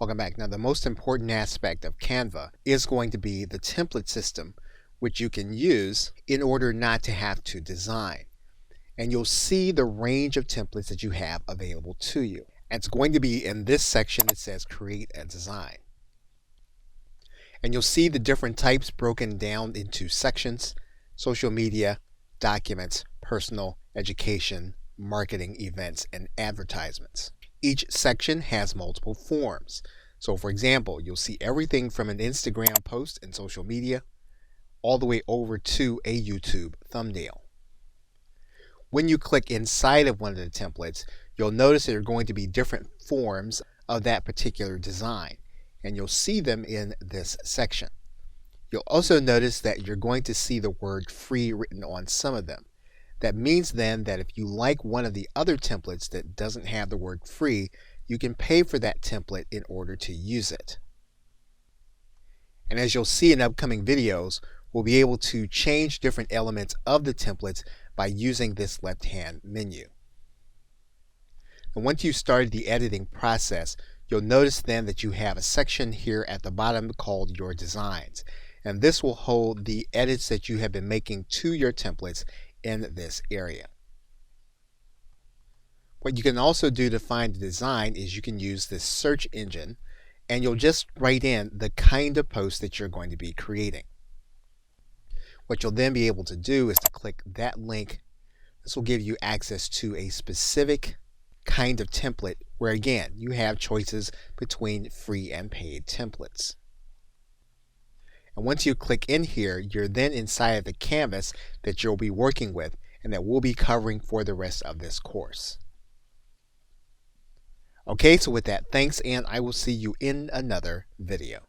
Welcome back. Now, the most important aspect of Canva is going to be the template system, which you can use in order not to have to design. And you'll see the range of templates that you have available to you. And it's going to be in this section that says Create a Design. And you'll see the different types broken down into sections: social media, documents, personal, education, marketing, events, and advertisements. Each section has multiple forms. So for example, you'll see everything from an Instagram post and social media all the way over to a YouTube thumbnail. When you click inside of one of the templates, you'll notice there are going to be different forms of that particular design, and you'll see them in this section. You'll also notice that you're going to see the word free written on some of them. That means then that if you like one of the other templates that doesn't have the word free, you can pay for that template in order to use it. And as you'll see in upcoming videos, we'll be able to change different elements of the templates by using this left-hand menu. And once you've started the editing process, you'll notice then that you have a section here at the bottom called Your Designs. And this will hold the edits that you have been making to your templates in this area. What you can also do to find the design is you can use this search engine, and you'll just write in the kind of post that you're going to be creating. What you'll then be able to do is to click that link. This will give you access to a specific kind of template where, again, you have choices between free and paid templates. And once you click in here, you're then inside of the canvas that you'll be working with and that we'll be covering for the rest of this course. Okay, so with that, thanks, and I will see you in another video.